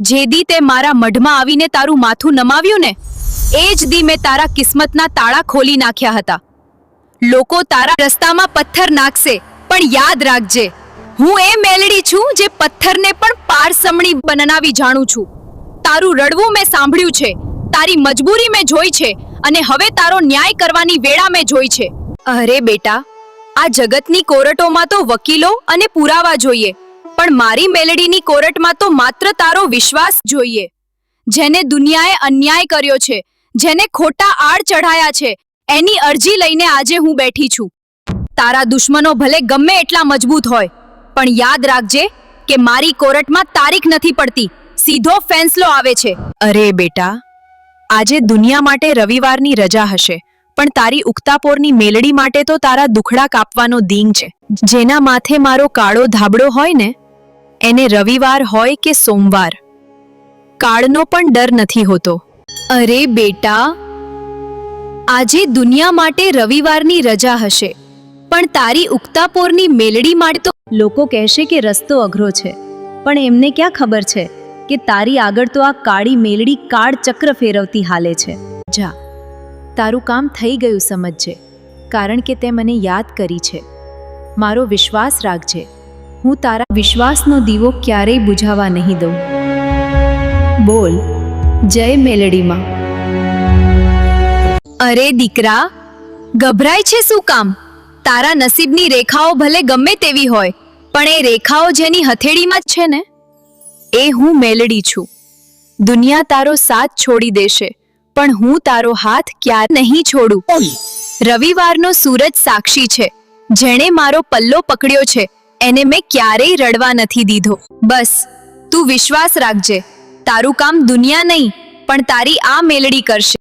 જે દી તે મારા મઢમાં આવીને તારું માથું નમાવ્યું ને, એ જ દી મેં તારા કિસ્મતના તાળા ખોલી નાખ્યા હતા. લોકો તારા રસ્તામાં પથ્થર નાખશે, પણ યાદ રાખજે, હું એ મેલડી છું જે પથ્થરને પણ પારસમણી બનાવી જાણું છું. તારું રડવું મેં સાંભળ્યું છે, તારી મજબૂરી મેં જોઈ છે, અને હવે તારો ન્યાય કરવાની વેળા મેં જોઈ છે. અરે બેટા, આ જગતની કોર્ટોમાં તો વકીલો અને પુરાવા જોઈએ, પણ મારી મેલડીની કોર્ટમાં તો માત્ર તારો વિશ્વાસ જોઈએ. જેને દુનિયાએ અન્યાય કર્યો છે, જેને ખોટા આડ ચઢાયા છે, એની અરજી લઈને આજે હું બેઠી છું. તારા દુશ્મનો ભલે ગમે એટલા મજબૂત હોય, પણ યાદ રાખજે કે મારી કોર્ટમાં તારીખ નથી પડતી, સીધો ફેંસલો આવે છે. અરે બેટા, આજે દુનિયા માટે રવિવારની રજા હશે, પણ તારી ઉક્તાપોરની મેલડી માટે તો તારા દુખડા કાપવાનો દીન છે. જેના માથે મારો કાળો ધાબળો હોય ને, એને રવિવાર હોય કે સોમવાર, કાળનો પણ ડર નથી હોતો. અરે બેટા, આજે દુનિયા માટે રવિવારની રજા હશે, પણ તારી ઉક્તાપોરની મેલડી માટે તો લોકો કહેશે કે રસ્તો અઘરો છે, પણ એમને ક્યાં ખબર છે કે તારી આગળ તો આ કાળી મેલડી કાળ ચક્ર ફેરવતી હાલે છે. જા, તારું કામ થઈ ગયું સમજજે, કારણ કે તે મને યાદ કરી છે. મારો વિશ્વાસ રાખજે, હું તારા વિશ્વાસનો દીવો ક્યારેય બુઝાવા નહીં દઉં. બોલ જય મેલડીમાં. અરે દીકરા, ગભરાય છે શું કામ? તારા નસીબની રેખાઓ ભલે ગમે તેવી હોય, પણ એ રેખાઓ જેની હથેળીમાં જ છે ને, એ હું મેલડી છું. દુનિયા તારો સાથ છોડી દેશે, પણ હું તારો હાથ ક્યારે નહીં છોડું. રવિવારનો સૂરજ સાક્ષી છે, જેણે મારો પલ્લો પકડ્યો છે એને મેં ક્યારેય રડવા નથી દીધો. બસ તું વિશ્વાસ રાખજે, તારું કામ દુનિયા નહીં પણ તારી આ મેલડી કરશે.